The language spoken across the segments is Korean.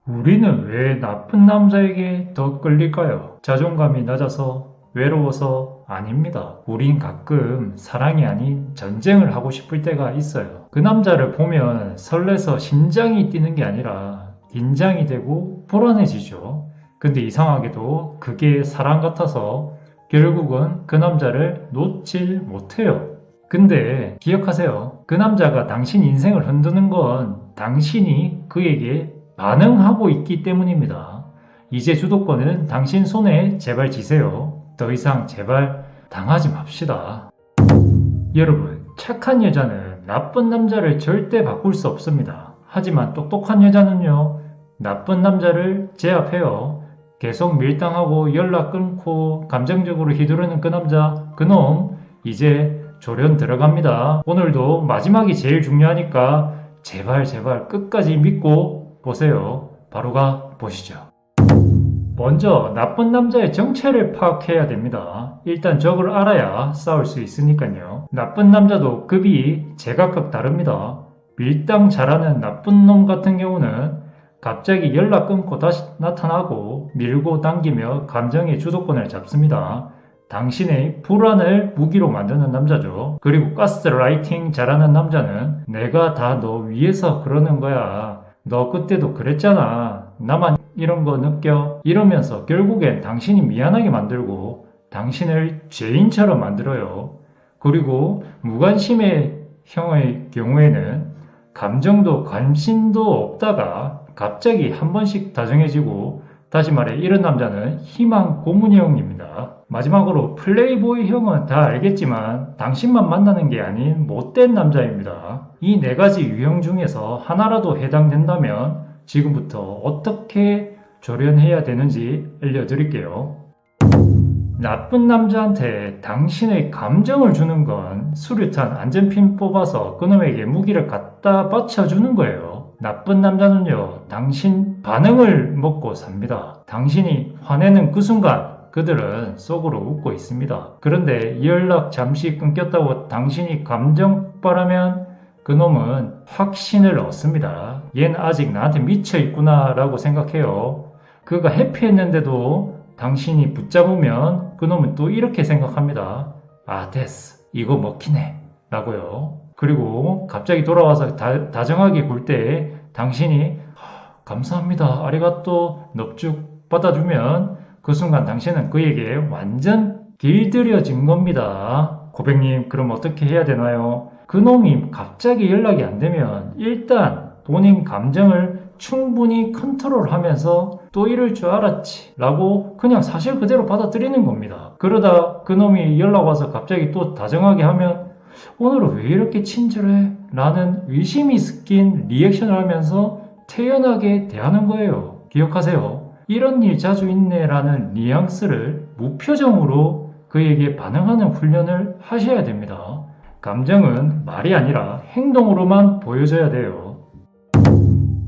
우리는 왜 나쁜 남자에게 더 끌릴까요? 자존감이 낮아서? 외로워서? 아닙니다. 우린 가끔 사랑이 아닌 전쟁을 하고 싶을 때가 있어요. 그 남자를 보면 설레서 심장이 뛰는 게 아니라 긴장이 되고 불안해지죠. 근데 이상하게도 그게 사랑 같아서 결국은 그 남자를 놓질 못해요. 근데 기억하세요. 그 남자가 당신 인생을 흔드는 건 당신이 그에게 반응하고 있기 때문입니다. 이제 주도권은 당신 손에 제발 지세요. 더 이상 제발 당하지 맙시다. 여러분, 착한 여자는 나쁜 남자를 절대 바꿀 수 없습니다. 하지만 똑똑한 여자는요, 나쁜 남자를 제압해요. 계속 밀당하고 연락 끊고 감정적으로 휘두르는 그 남자, 그놈 이제 조련 들어갑니다. 오늘도 마지막이 제일 중요하니까 제발 끝까지 믿고 보세요. 바로 가 보시죠. 먼저 나쁜 남자의 정체를 파악해야 됩니다. 일단 적을 알아야 싸울 수 있으니까요. 나쁜 남자도 급이 제각각 다릅니다. 밀당 잘하는 나쁜 놈 같은 경우는 갑자기 연락 끊고 다시 나타나고 밀고 당기며 감정의 주도권을 잡습니다. 당신의 불안을 무기로 만드는 남자죠. 그리고 가스라이팅 잘하는 남자는 내가 다 너 위해서 그러는 거야. 너 그때도 그랬잖아. 나만 이런 거 느껴? 이러면서 결국엔 당신이 미안하게 만들고 당신을 죄인처럼 만들어요. 그리고 무관심의 형의 경우에는 감정도 관심도 없다가 갑자기 한 번씩 다정해지고, 다시 말해 이런 남자는 희망 고문형입니다. 마지막으로 플레이보이 형은 다 알겠지만 당신만 만나는 게 아닌 못된 남자입니다. 이 네 가지 유형 중에서 하나라도 해당된다면 지금부터 어떻게 조련해야 되는지 알려드릴게요. 나쁜 남자한테 당신의 감정을 주는 건 수류탄 안전핀 뽑아서 그놈에게 무기를 갖다 받쳐주는 거예요. 나쁜 남자는요, 당신 반응을 먹고 삽니다. 당신이 화내는 그 순간 그들은 속으로 웃고 있습니다. 그런데 연락 잠시 끊겼다고 당신이 감정 폭발하면 그놈은 확신을 얻습니다. 얘는 아직 나한테 미쳐있구나 라고 생각해요. 그가 해피했는데도 당신이 붙잡으면 그놈은 또 이렇게 생각합니다. 아, 됐어. 이거 먹히네. 라고요. 그리고 갑자기 돌아와서 다정하게 굴 때 당신이 감사합니다. 아리가또 넙죽 받아주면 그 순간 당신은 그에게 완전 길들여진 겁니다. 고객님, 그럼 어떻게 해야 되나요? 그놈이 갑자기 연락이 안 되면 일단 본인 감정을 충분히 컨트롤하면서 또 이럴 줄 알았지 라고 그냥 사실 그대로 받아들이는 겁니다. 그러다 그놈이 연락 와서 갑자기 또 다정하게 하면 오늘은 왜 이렇게 친절해? 라는 의심이 섞인 리액션을 하면서 태연하게 대하는 거예요. 기억하세요. 이런 일 자주 있네 라는 뉘앙스를 무표정으로 그에게 반응하는 훈련을 하셔야 됩니다. 감정은 말이 아니라 행동으로만 보여줘야 돼요.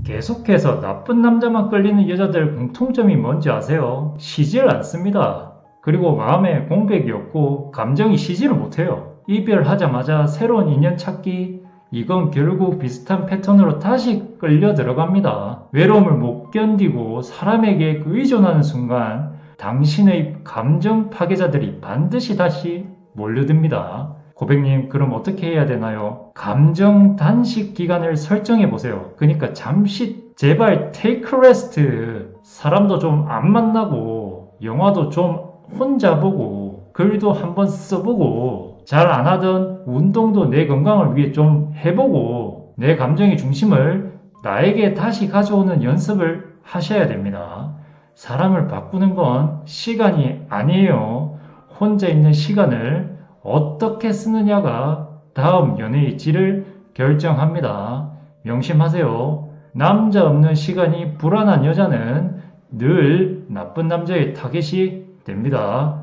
계속해서 나쁜 남자만 끌리는 여자들 공통점이 뭔지 아세요? 쉬질 않습니다. 그리고 마음에 공백이 없고 감정이 쉬지를 못해요. 이별하자마자 새로운 인연 찾기, 이건 결국 비슷한 패턴으로 다시 끌려 들어갑니다. 외로움을 못 견디고 사람에게 의존하는 순간 당신의 감정 파괴자들이 반드시 다시 몰려듭니다. 고객님, 그럼 어떻게 해야 되나요? 감정 단식 기간을 설정해 보세요. 그러니까 잠시 제발 테이크 레스트. 사람도 좀 안 만나고 영화도 좀 혼자 보고 글도 한번 써보고 잘 안 하던 운동도 내 건강을 위해 좀 해보고 내 감정의 중심을 나에게 다시 가져오는 연습을 하셔야 됩니다. 사람을 바꾸는 건 시간이 아니에요. 혼자 있는 시간을 어떻게 쓰느냐가 다음 연애의 질을 결정합니다. 명심하세요. 남자 없는 시간이 불안한 여자는 늘 나쁜 남자의 타겟이 됩니다.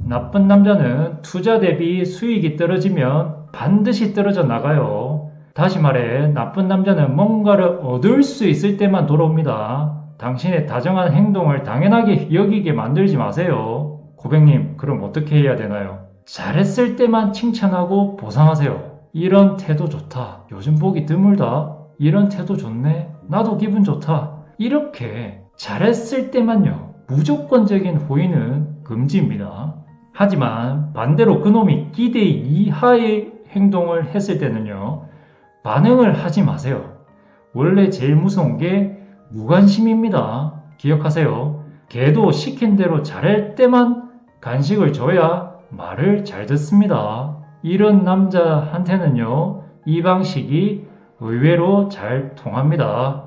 나쁜 남자는 투자 대비 수익이 떨어지면 반드시 떨어져 나가요. 다시 말해 나쁜 남자는 뭔가를 얻을 수 있을 때만 돌아옵니다. 당신의 다정한 행동을 당연하게 여기게 만들지 마세요. 고객님, 그럼 어떻게 해야 되나요? 잘했을 때만 칭찬하고 보상하세요. 이런 태도 좋다. 요즘 보기 드물다. 이런 태도 좋네. 나도 기분 좋다. 이렇게 잘했을 때만요, 무조건적인 호의는 금지입니다. 하지만 반대로 그놈이 기대 이하의 행동을 했을 때는요, 반응을 하지 마세요. 원래 제일 무서운 게 무관심입니다. 기억하세요. 개도 시킨 대로 잘할 때만 간식을 줘야 말을 잘 듣습니다. 이런 남자한테는요, 이 방식이 의외로 잘 통합니다.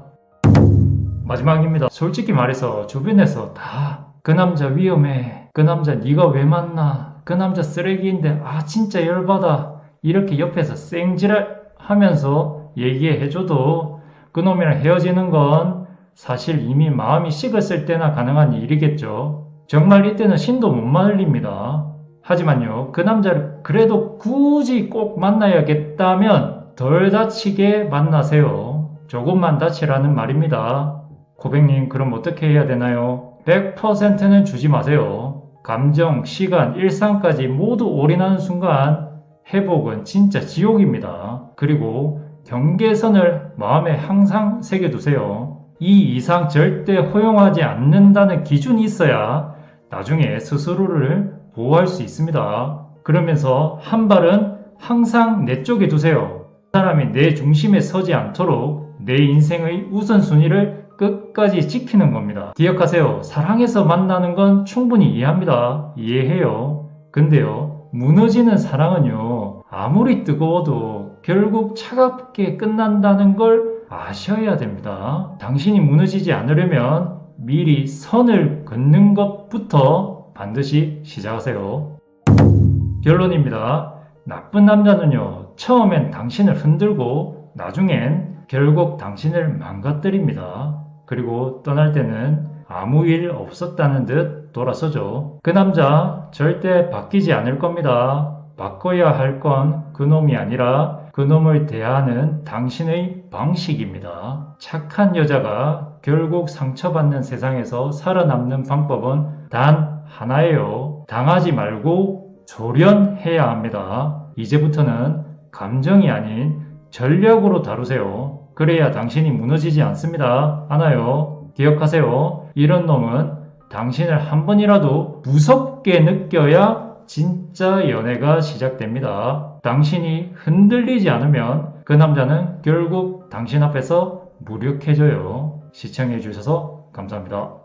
마지막입니다. 솔직히 말해서 주변에서 다 그 남자 위험해, 그 남자 네가 왜 만나, 그 남자 쓰레기인데 진짜 열받아, 이렇게 옆에서 생지랄 하면서 얘기해줘도 그놈이랑 헤어지는 건 사실 이미 마음이 식었을 때나 가능한 일이겠죠. 정말 이때는 신도 못 말립니다. 하지만요, 그 남자를 그래도 굳이 꼭 만나야겠다면 덜 다치게 만나세요. 조금만 다치라는 말입니다. 고백님, 그럼 어떻게 해야 되나요? 100%는 주지 마세요. 감정, 시간, 일상까지 모두 올인하는 순간 회복은 진짜 지옥입니다. 그리고 경계선을 마음에 항상 새겨두세요. 이 이상 절대 허용하지 않는다는 기준이 있어야 나중에 스스로를 보호할 수 있습니다. 그러면서 한 발은 항상 내 쪽에 두세요. 사람이 내 중심에 서지 않도록 내 인생의 우선순위를 끝까지 지키는 겁니다. 기억하세요. 사랑해서 만나는 건 충분히 이해합니다. 이해해요. 근데요, 무너지는 사랑은요, 아무리 뜨거워도 결국 차갑게 끝난다는 걸 아셔야 됩니다. 당신이 무너지지 않으려면 미리 선을 긋는 것부터 반드시 시작하세요. 결론입니다. 나쁜 남자는요, 처음엔 당신을 흔들고 나중엔 결국 당신을 망가뜨립니다. 그리고 떠날 때는 아무 일 없었다는 듯 돌아서죠. 그 남자 절대 바뀌지 않을 겁니다. 바꿔야 할 건 그놈이 아니라 그놈을 대하는 당신의 방식입니다. 착한 여자가 결국 상처받는 세상에서 살아남는 방법은 단 하나예요. 당하지 말고 조련해야 합니다. 이제부터는 감정이 아닌 전략으로 다루세요. 그래야 당신이 무너지지 않아요. 기억하세요. 이런 놈은 당신을 한 번이라도 무섭게 느껴야 진짜 연애가 시작됩니다. 당신이 흔들리지 않으면 그 남자는 결국 당신 앞에서 무력해져요. 시청해주셔서 감사합니다.